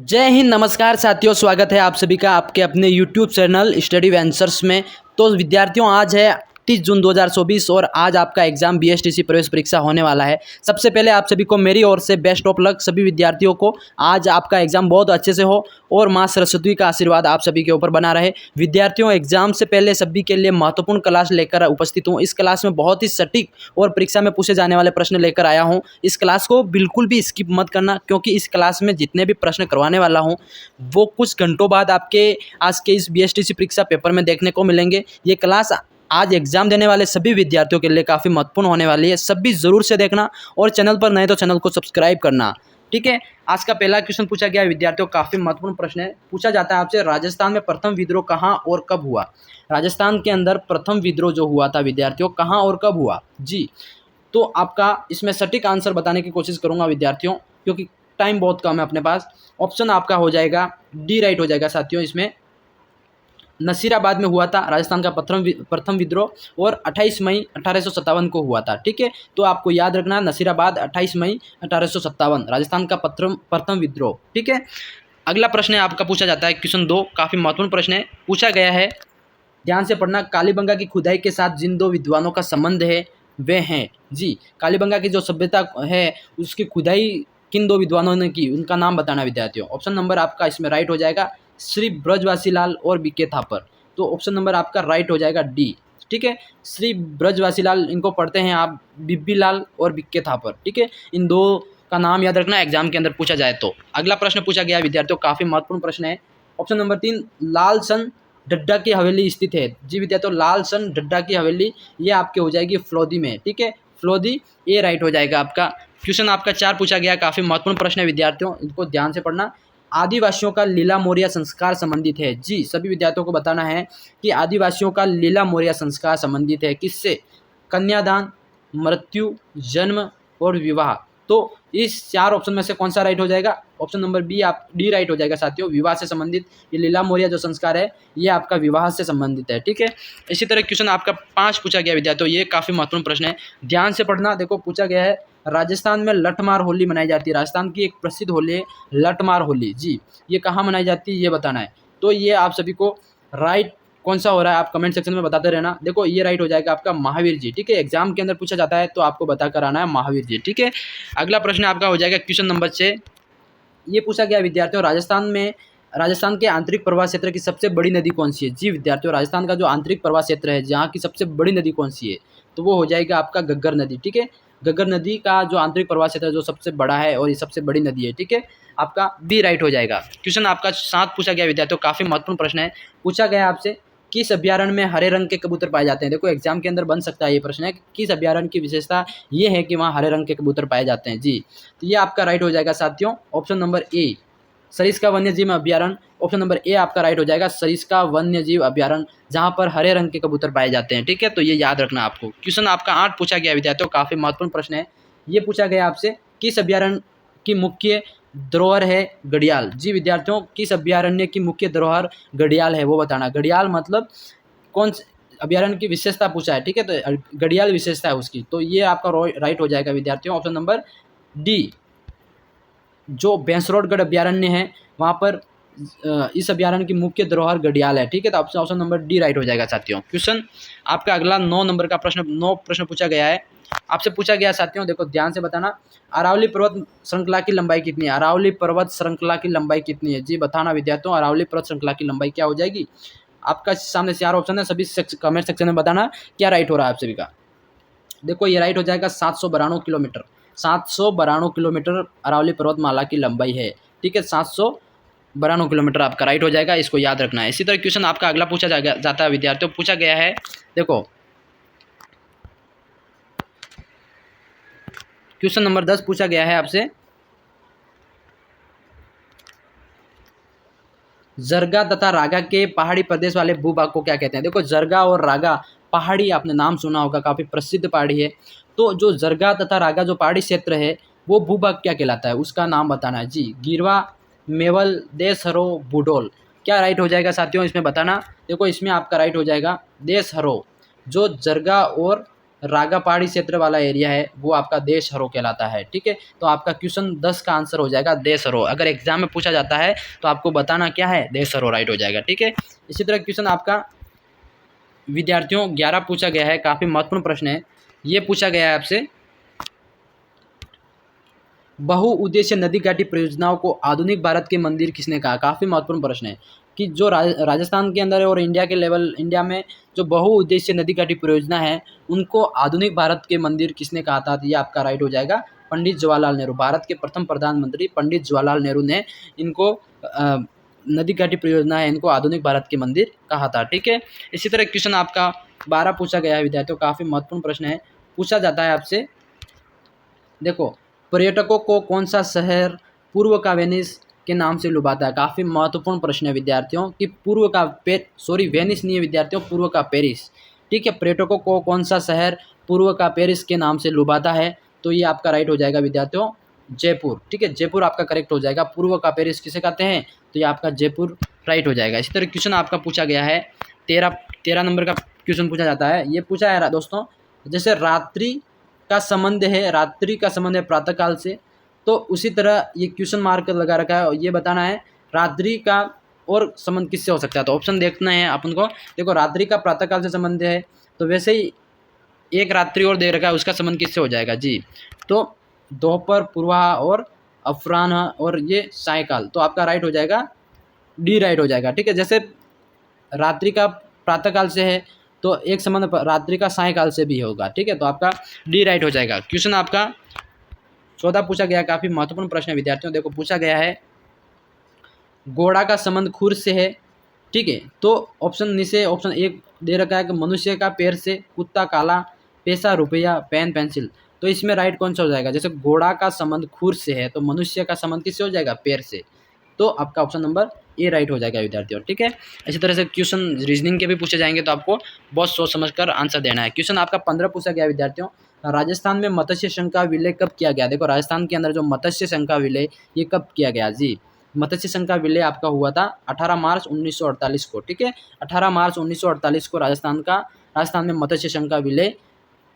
जय हिंद। नमस्कार साथियों, स्वागत है आप सभी का आपके अपने YouTube चैनल स्टडी आंसर्स में। तो विद्यार्थियों, आज है 30 जून 2024 और आज आपका एग्जाम BSTC प्रवेश परीक्षा होने वाला है। सबसे पहले आप सभी को मेरी ओर से बेस्ट ऑफ लक। सभी विद्यार्थियों को आज आपका एग्जाम बहुत अच्छे से हो और माँ सरस्वती का आशीर्वाद आप सभी के ऊपर बना रहे। विद्यार्थियों, एग्जाम से पहले सभी के लिए महत्वपूर्ण क्लास लेकर उपस्थित हूँ। इस क्लास में बहुत ही सटीक और परीक्षा में पूछे जाने वाले प्रश्न लेकर आया हूँ। इस क्लास को बिल्कुल भी स्किप मत करना, क्योंकि इस क्लास में जितने भी प्रश्न करवाने वाला हूँ वो कुछ घंटों बाद आपके आज के इस BSTC परीक्षा पेपर में देखने को मिलेंगे। ये क्लास आज एग्जाम देने वाले सभी विद्यार्थियों के लिए काफ़ी महत्वपूर्ण होने वाली है। सभी ज़रूर से देखना और चैनल पर नए तो चैनल को सब्सक्राइब करना, ठीक है। आज का पहला क्वेश्चन पूछा गया है विद्यार्थियों, काफ़ी महत्वपूर्ण प्रश्न है। पूछा जाता है आपसे, राजस्थान में प्रथम विद्रोह कहाँ और कब हुआ। राजस्थान के अंदर प्रथम विद्रोह जो हुआ था विद्यार्थियों, कहाँ और कब हुआ जी। तो आपका इसमें सटीक आंसर बताने की कोशिश करूंगा विद्यार्थियों, क्योंकि टाइम बहुत कम है अपने पास। ऑप्शन आपका हो जाएगा डी राइट हो जाएगा साथियों। इसमें नसीराबाद में हुआ था राजस्थान का प्रथम विद्रोह और 28 मई 1857 को हुआ था, ठीक है। तो आपको याद रखना, नसीराबाद 28 मई 1857 राजस्थान का प्रथम विद्रोह, ठीक है। अगला प्रश्न है आपका, पूछा जाता है क्वेश्चन 2, काफ़ी महत्वपूर्ण प्रश्न है। पूछा गया है, ध्यान से पढ़ना, कालीबंगा की खुदाई के साथ जिन दो विद्वानों का संबंध है वे हैं जी। कालीबंगा की जो सभ्यता है उसकी खुदाई किन दो विद्वानों ने की, उनका नाम बताना विद्यार्थियों। ऑप्शन नंबर आपका इसमें राइट हो जाएगा श्री ब्रजवासी लाल और बीके थापर। तो ऑप्शन नंबर आपका राइट हो जाएगा डी, ठीक है। श्री ब्रजवासी लाल, इनको पढ़ते हैं आप बिब्बी लाल और बीके थापर, ठीक है। इन दो का नाम याद रखना, एग्जाम के अंदर पूछा जाए तो। अगला प्रश्न पूछा गया विद्यार्थियों, काफ़ी महत्वपूर्ण प्रश्न है। ऑप्शन नंबर 3, लाल सन डड्डा की हवेली स्थित है जी विद्यार्थियों। लाल सन डड्डा की हवेली ये आपके हो जाएगी फ्लोदी में, ठीक है। फ्लोदी ये राइट हो जाएगा आपका। क्वेश्चन आपका 4 पूछा गया, काफ़ी महत्वपूर्ण प्रश्न है विद्यार्थियों, इनको ध्यान से पढ़ना। आदिवासियों का लीला मोरिया संस्कार संबंधित है जी। सभी विद्यार्थियों को बताना है कि आदिवासियों का लीला मोरिया संस्कार संबंधित है किससे, कन्यादान, मृत्यु, जन्म और विवाह। तो इस 4 ऑप्शन में से कौन सा राइट हो जाएगा। ऑप्शन नंबर बी आप डी राइट हो जाएगा साथियों, विवाह से संबंधित। ये लीला मोरिया जो संस्कार है ये आपका विवाह से संबंधित है, ठीक है। इसी तरह क्वेश्चन आपका 5 पूछा गया विद्यार्थियों, ये काफ़ी महत्वपूर्ण प्रश्न है, ध्यान से पढ़ना। देखो पूछा गया है, राजस्थान में लठमार होली मनाई जाती है। राजस्थान की एक प्रसिद्ध होली है लठमार होली जी। ये कहाँ मनाई जाती है ये बताना है। तो ये आप सभी को राइट कौन सा हो रहा है आप कमेंट सेक्शन में बताते रहना। देखो ये राइट हो जाएगा आपका महावीर जी, ठीक है। एग्जाम के अंदर पूछा जाता है तो आपको बता कर आना है महावीर जी, ठीक है। अगला प्रश्न आपका हो जाएगा क्वेश्चन नंबर 6। ये पूछा गया विद्यार्थियों, राजस्थान के आंतरिक प्रवाह क्षेत्र की सबसे बड़ी नदी कौन सी है जी विद्यार्थियों। राजस्थान का जो आंतरिक प्रवाह क्षेत्र है जहाँ की सबसे बड़ी नदी कौन सी है, तो वो हो जाएगा आपका घग्गर नदी, ठीक है। घग्गर नदी का जो आंतरिक प्रवाह क्षेत्र है जो सबसे बड़ा है और ये सबसे बड़ी नदी है, ठीक है। आपका बी राइट हो जाएगा। क्वेश्चन आपका 7 पूछा गया विद्यार्थियों, काफ़ी महत्वपूर्ण प्रश्न है। पूछा गया आपसे, किस अभ्यारण्य में हरे रंग के कबूतर पाए जाते हैं। देखो एग्जाम के अंदर बन सकता है ये प्रश्न है, किस अभ्यारण्य की विशेषता ये है कि वहाँ हरे रंग के कबूतर पाए जाते हैं जी। तो ये आपका राइट हो जाएगा साथियों, ऑप्शन नंबर ए सरिस्का वन्यजीव अभ्यारण्य। ऑप्शन नंबर ए आपका राइट हो जाएगा सरिस्का वन्यजीव अभ्यारण्य, जहाँ पर हरे रंग के कबूतर पाए जाते हैं, ठीक है। तो ये याद रखना आपको। क्वेश्चन आपका 8 पूछा गया विद्यार्थियों, काफ़ी महत्वपूर्ण प्रश्न है। ये पूछा गया आपसे, किस अभ्यारण्य की मुख्य धरोहर है घड़ियाल जी विद्यार्थियों। किस अभ्यारण्य की मुख्य धरोहर घड़ियाल है वो बताना। घड़ियाल मतलब कौन से अभ्यारण्य की विशेषता पूछा है, ठीक है। तो घड़ियाल विशेषता है उसकी, तो ये आपका राइट हो जाएगा विद्यार्थियों, ऑप्शन नंबर डी। जो भैंसरोडगढ़ अभ्यारण्य है वहाँ पर इस अभ्यारण्य की मुख्य धरोहर घड़ियाल है, ठीक है। तो ऑप्शन नंबर डी राइट हो जाएगा साथियों। क्वेश्चन आपका अगला 9 नंबर का प्रश्न, 9 प्रश्न पूछा गया है आपसे। पूछा गया साथियों, देखो ध्यान से बताना, अरावली पर्वत श्रृंखला की लंबाई कितनी है। अरावली पर्वत श्रृंखला की लंबाई कितनी है जी बताना विद्यार्थियों। अरावली पर्वत श्रृंखला की लंबाई क्या हो जाएगी। आपका सामने 4 ऑप्शन है, सभी कमेंट सेक्शन में बताना क्या राइट हो रहा है आप सभी का। देखो ये राइट हो जाएगा 792 किलोमीटर। 792 किलोमीटर अरावली पर्वतमाला की लंबाई है, ठीक है। 792 किलोमीटर आपका राइट हो जाएगा, इसको याद रखना है। इसी तरह क्वेश्चन आपका अगला पूछा जाता है विद्यार्थियों। पूछा गया है, देखो क्वेश्चन नंबर 10 पूछा गया है आपसे, जरगा तथा रागा के पहाड़ी प्रदेश वाले भूभाग को क्या कहते हैं। देखो जरगा और रागा पहाड़ी, आपने नाम सुना होगा, काफ़ी प्रसिद्ध पहाड़ी है। तो जो जरगा तथा रागा जो पहाड़ी क्षेत्र है वो भूभाग क्या कहलाता है, उसका नाम बताना है जी। गिरवा, मेवल, देशहरो, भूडोल। क्या राइट हो जाएगा साथियों इसमें बताना। देखो इसमें आपका राइट हो जाएगा देशहरो। जो जरगा और रागा पहाड़ी क्षेत्र वाला एरिया है वो आपका देशहरो कहलाता है। ठीक है, तो आपका क्वेश्चन 10 का आंसर हो जाएगा देशहरो। अगर एग्जाम में पूछा जाता है तो आपको बताना क्या है, देशहरो राइट हो जाएगा। ठीक है, इसी तरह क्वेश्चन आपका विद्यार्थियों 11 पूछा गया है, काफ़ी महत्वपूर्ण प्रश्न है। ये पूछा गया है आपसे, बहुउद्देशीय नदी घाटी परियोजनाओं को आधुनिक भारत के मंदिर किसने कहा। काफ़ी महत्वपूर्ण प्रश्न है कि जो राजस्थान के अंदर और इंडिया में जो बहुउद्देशीय नदी घाटी परियोजना है उनको आधुनिक भारत के मंदिर किसने कहा था। तो ये आपका राइट हो जाएगा पंडित जवाहरलाल नेहरू। भारत के प्रथम प्रधानमंत्री पंडित जवाहरलाल नेहरू ने इनको नदी घाटी परियोजना है इनको आधुनिक भारत के मंदिर कहा था। ठीक है, इसी तरह क्वेश्चन आपका 12 पूछा गया है विद्यार्थियों, काफ़ी महत्वपूर्ण प्रश्न है। पूछा जाता है आपसे, देखो पर्यटकों को कौन सा शहर पूर्व का वेनिस के नाम से लुभाता है। काफ़ी महत्वपूर्ण प्रश्न है विद्यार्थियों कि पूर्व का वेनिस नहीं है विद्यार्थियों, पूर्व का पेरिस। ठीक है, पर्यटकों को कौन सा शहर पूर्व का पेरिस के नाम से लुभाता है। तो ये आपका राइट हो जाएगा विद्यार्थियों जयपुर। ठीक है, जयपुर आपका करेक्ट हो जाएगा। पूर्व का पेरिस किसे कहते हैं, तो ये आपका जयपुर राइट हो जाएगा। इसी तरह क्वेश्चन आपका पूछा गया है 13 नंबर का क्वेश्चन पूछा जाता है। ये पूछा है दोस्तों, जैसे रात्रि का संबंध है प्रातःकाल से, तो उसी तरह ये क्वेश्चन मार्क लगा रखा है और ये बताना है रात्रि का और संबंध किससे हो सकता है। तो ऑप्शन देखना है अपन को। देखो रात्रि का प्रातःकाल से संबंध है, तो वैसे ही एक रात्रि और दे रखा है उसका संबंध किससे हो जाएगा जी, तो दोपहर, पूर्वाह और अपराह्न और ये सायकाल। तो आपका राइट हो जाएगा डी राइट हो जाएगा। ठीक है, जैसे रात्रि का प्रातःकाल से है तो एक संबंध रात्रि का सायकाल से भी होगा। ठीक है, तो आपका डी राइट हो जाएगा। क्वेश्चन आपका 14 पूछा गया, काफ़ी महत्वपूर्ण प्रश्न है विद्यार्थियों। देखो पूछा गया है घोड़ा का संबंध खुर से है। ठीक है, तो ऑप्शन एक दे रखा है कि मनुष्य का पैर से, कुत्ता काला, पैसा रुपया, पेन पेंसिल। तो इसमें राइट कौन सा हो जाएगा। जैसे घोड़ा का संबंध खुर से है तो मनुष्य का संबंध किससे हो जाएगा, पैर से। तो आपका ऑप्शन नंबर ए राइट हो जाएगा विद्यार्थियों। ठीक है, इसी तरह से क्वेश्चन रीजनिंग के भी पूछे जाएंगे तो आपको बहुत सोच समझ कर आंसर देना है। क्वेश्चन आपका 15 पूछा गया विद्यार्थियों, राजस्थान में मत्स्य संघ का विलय कब किया गया। देखो राजस्थान के अंदर जो मत्स्य संघ का विलय ये कब किया गया जी, मत्स्य संघ का विलय आपका हुआ था 18 मार्च 1948 को। ठीक है, 18 मार्च 1948 को राजस्थान में मत्स्य संघ का विलय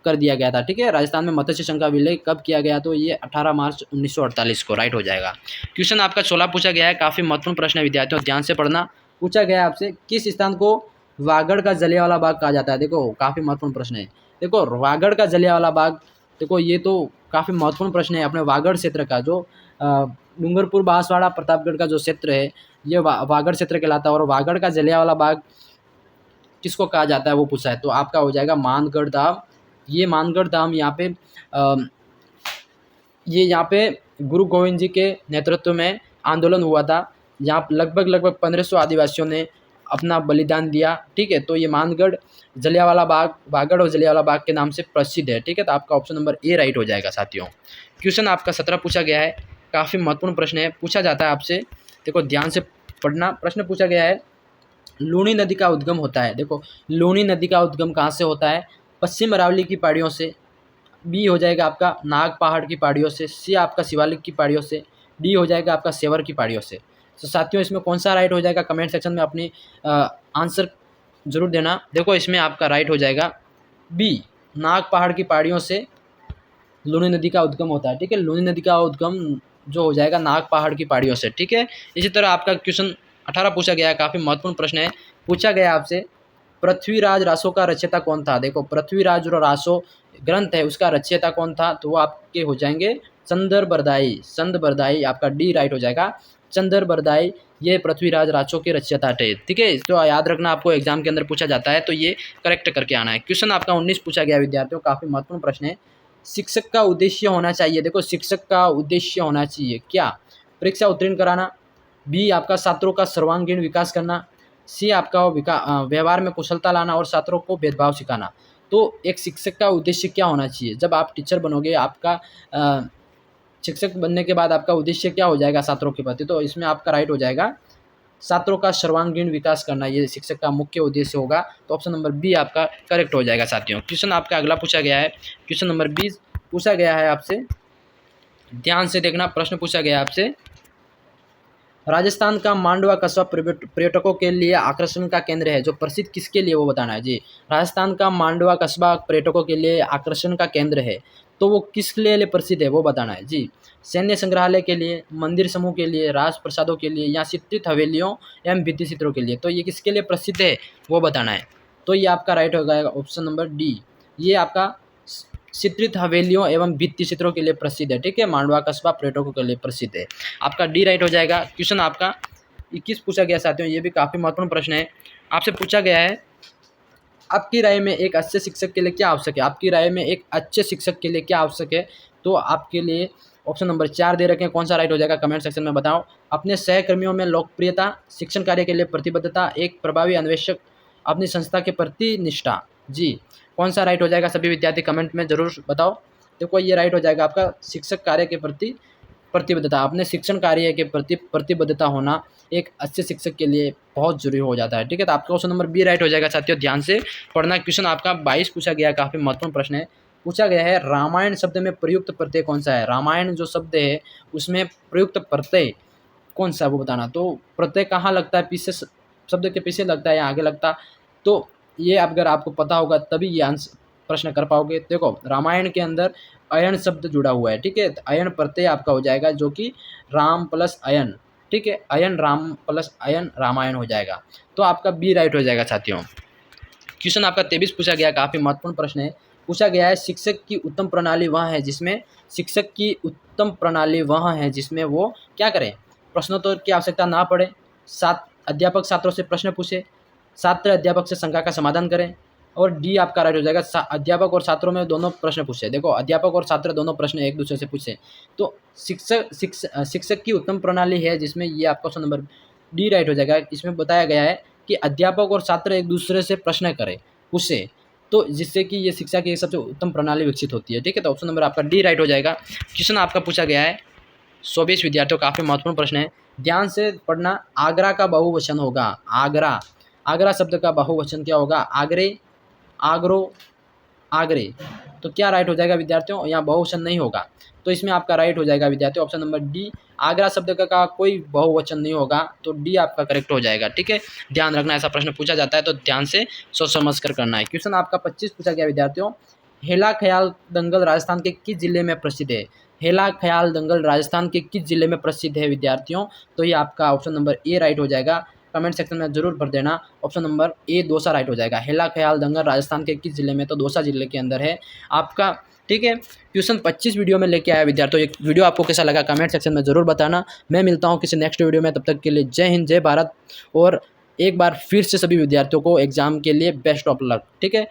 कर दिया गया था। ठीक है, राजस्थान में मत्स्य संघ का विलय कब किया गया, तो ये 18 मार्च 1948 को राइट हो जाएगा। क्वेश्चन आपका 16 पूछा गया है, काफ़ी महत्वपूर्ण प्रश्न है विद्यार्थियों, ध्यान से पढ़ना। पूछा गया है आपसे, किस स्थान को वागड़ का जलियांवाला बाग कहा जाता है। देखो काफ़ी महत्वपूर्ण प्रश्न है। देखो वागड़ का जलियांवाला बाग, देखो ये तो काफ़ी महत्वपूर्ण प्रश्न है। अपने वागड़ क्षेत्र का जो डूंगरपुर, बांसवाड़ा, प्रतापगढ़ का जो क्षेत्र है ये वागड़ क्षेत्र कहलाता है। और वागड़ का जलियांवाला बाग किसको कहा जाता है वो पूछा है, तो आपका हो जाएगा मानगढ़ धाम। ये मानगढ़ धाम यहाँ पे गुरु गोविंद जी के नेतृत्व में आंदोलन हुआ था। यहाँ लगभग 1500 आदिवासियों ने अपना बलिदान दिया। ठीक है, तो ये मानगढ़ जलियांवाला बाग, वागड़ और जलियांवाला बाग के नाम से प्रसिद्ध है। ठीक है, तो आपका ऑप्शन नंबर ए राइट हो जाएगा साथियों। क्वेश्चन आपका 17 पूछा गया है, काफ़ी महत्वपूर्ण प्रश्न है। पूछा जाता है आपसे, देखो ध्यान से पढ़ना। प्रश्न पूछा गया है, लूनी नदी का उद्गम होता है। देखो लूनी नदी का उद्गम कहाँ से होता है, पश्चिम अरावली की पहाड़ियों से। बी हो जाएगा आपका नाग पहाड़ की पहाड़ियों से। सी आपका शिवालिक की पहाड़ियों से। डी हो जाएगा आपका सेवर की पहाड़ियों से। तो साथियों इसमें कौन सा राइट हो जाएगा, कमेंट सेक्शन में अपनी आंसर जरूर देना। देखो इसमें आपका राइट हो जाएगा बी, नाग पहाड़ की पहाड़ियों से लूनी नदी का उद्गम होता है। ठीक है, लूनी नदी का उद्गम जो हो जाएगा नाग पहाड़ की पहाड़ियों से। ठीक है, इसी तरह आपका क्वेश्चन 18 पूछा गया है, काफ़ी महत्वपूर्ण प्रश्न है। पूछा गया आपसे, पृथ्वीराज रासो का रचयिता कौन था। देखो पृथ्वीराज जो रासो ग्रंथ है उसका रचयिता कौन था, तो वो आपके हो जाएंगे चंदर बरदाई। आपका डी राइट हो जाएगा, चंदर बरदाई ये पृथ्वीराज रासो के रचयिता थे। ठीक है, तो याद रखना, आपको एग्जाम के अंदर पूछा जाता है तो ये करेक्ट करके आना है। क्वेश्चन आपका 19 पूछा गया विद्यार्थियों, काफ़ी महत्वपूर्ण प्रश्न है। शिक्षक का उद्देश्य होना चाहिए। देखो शिक्षक का उद्देश्य होना चाहिए क्या, परीक्षा उत्तीर्ण कराना। बी आपका छात्रों का सर्वांगीण विकास करना। सी आपका व्यवहार में कुशलता लाना और छात्रों को भेदभाव सिखाना। तो एक शिक्षक का उद्देश्य क्या होना चाहिए, जब आप टीचर बनोगे, आपका शिक्षक बनने के बाद आपका उद्देश्य क्या हो जाएगा छात्रों के प्रति, तो इसमें आपका राइट हो जाएगा छात्रों का सर्वांगीण विकास करना, ये शिक्षक का मुख्य उद्देश्य होगा। तो ऑप्शन नंबर बी आपका करेक्ट हो जाएगा साथियों। क्वेश्चन आपका अगला पूछा गया है, क्वेश्चन नंबर 20 पूछा गया है आपसे, ध्यान से देखना। प्रश्न पूछा गया आपसे, राजस्थान का मांडवा कस्बा पर्यटकों के लिए आकर्षण का केंद्र है, जो प्रसिद्ध किसके लिए वो बताना है जी। राजस्थान का मांडवा कस्बा पर्यटकों के लिए आकर्षण का केंद्र है, तो वो किस लिए प्रसिद्ध है वो बताना है जी। सैन्य संग्रहालय के लिए, मंदिर समूह के लिए, राजप्रसादों के लिए, या चित्रित हवेलियों एवं भित्ति चित्रों के लिए, तो ये किसके लिए प्रसिद्ध है वो बताना है। तो ये आपका राइट हो जाएगा ऑप्शन नंबर डी, ये आपका चित्रित हवेलियों एवं भित्ति चित्रों के लिए प्रसिद्ध है। ठीक है, मांडवा कस्बा पर्यटकों के लिए प्रसिद्ध है, आपका डी राइट हो जाएगा। क्वेश्चन आपका 21 पूछा गया साथियों, ये भी काफ़ी महत्वपूर्ण प्रश्न है। आपसे पूछा गया है, आपकी राय में एक अच्छे शिक्षक के लिए क्या आवश्यक है। आपकी राय में एक अच्छे शिक्षक के लिए क्या आवश्यक है, तो आपके लिए ऑप्शन नंबर 4 दे रखे हैं, कौन सा राइट हो जाएगा कमेंट सेक्शन में बताओ। अपने सहकर्मियों में लोकप्रियता, शिक्षण कार्य के लिए प्रतिबद्धता, एक प्रभावी अन्वेषक, अपनी संस्था के प्रति निष्ठा। जी, कौन सा राइट हो जाएगा सभी विद्यार्थी कमेंट में ज़रूर बताओ। देखो ये राइट हो जाएगा आपका शिक्षक कार्य के प्रति प्रतिबद्धता, अपने शिक्षण कार्य के प्रति प्रतिबद्धता होना एक अच्छे शिक्षक के लिए बहुत जरूरी हो जाता है। ठीक है, तो आपका ऑप्शन नंबर बी राइट हो जाएगा साथियों, ध्यान से पढ़ना। क्वेश्चन आपका 22 पूछा गया है, काफ़ी महत्वपूर्ण प्रश्न है। पूछा गया है रामायण शब्द में प्रयुक्त प्रत्यय कौन सा है। रामायण जो शब्द है उसमें प्रयुक्त प्रत्यय कौन सा है वो बताना। तो प्रत्यय कहाँ लगता है, पीछे शब्द के पीछे लगता है या आगे लगता है, तो ये अगर आपको पता होगा तभी ये आंसर प्रश्न कर पाओगे। देखो रामायण के अंदर अयन शब्द जुड़ा हुआ है। ठीक है, तो अयन प्रत्यय आपका हो जाएगा, जो कि राम प्लस अयन। ठीक है, अयन राम प्लस अयन रामायण हो जाएगा, तो आपका बी राइट हो जाएगा साथियों। क्वेश्चन आपका 23 पूछा गया, काफ़ी महत्वपूर्ण प्रश्न है। पूछा गया है शिक्षक की उत्तम प्रणाली वह है जिसमें, शिक्षक की उत्तम प्रणाली वह है जिसमें वो क्या करें, प्रश्नोत्तर की आवश्यकता ना पड़े, अध्यापक छात्रों से प्रश्न पूछे, छात्र अध्यापक से शंका का समाधान करें, और डी आपका राइट हो जाएगा अध्यापक और छात्रों में दोनों प्रश्न पूछे। देखो अध्यापक और छात्र दोनों प्रश्न एक दूसरे से पूछे, तो शिक्षक की उत्तम प्रणाली है जिसमें ये आपका ऑप्शन नंबर डी राइट हो जाएगा। इसमें बताया गया है कि अध्यापक और छात्र एक दूसरे से प्रश्न करें, पूछे, तो जिससे कि ये शिक्षा की सबसे उत्तम प्रणाली विकसित होती है। ठीक है, तो ऑप्शन नंबर आपका डी राइट हो जाएगा। क्वेश्चन आपका पूछा गया है 120 विद्यार्थियों, काफ़ी महत्वपूर्ण प्रश्न है, ध्यान से पढ़ना। आगरा का बहुवचन होगा, आगरा, आगरा शब्द का बहुवचन क्या होगा, आगरे, आगरो, आगरे, तो क्या राइट हो जाएगा विद्यार्थियों, यहाँ बहुवचन नहीं होगा, तो इसमें आपका राइट हो जाएगा विद्यार्थियों ऑप्शन नंबर डी, आगरा शब्द का कोई बहुवचन नहीं होगा, तो डी आपका करेक्ट हो जाएगा। ठीक है, ध्यान रखना, ऐसा प्रश्न पूछा जाता है तो ध्यान से सोच समझ कर करना है। क्वेश्चन आपका 25 पूछा गया विद्यार्थियों, हेला ख्याल दंगल राजस्थान के किस जिले में प्रसिद्ध है। हेला ख्याल दंगल राजस्थान के किस जिले में प्रसिद्ध है विद्यार्थियों, तो ये आपका ऑप्शन नंबर ए राइट हो जाएगा। कमेंट सेक्शन में जरूर भर देना, option number A Dausa right हो जाएगा। हेला ख्याल दंगल राजस्थान के किस जिले में, तो दौसा जिले के अंदर है आपका। ठीक है, क्वेश्चन 25 वीडियो में लेके आया विद्यार्थियों। ये वीडियो आपको कैसा लगा कमेंट सेक्शन में ज़रूर बताना। मैं मिलता हूँ किसी नेक्स्ट वीडियो में, तब तक के लिए जय हिंद, जय भारत, और एक बार फिर से सभी विद्यार्थियों को एग्जाम के लिए बेस्ट ऑफ लक। ठीक है।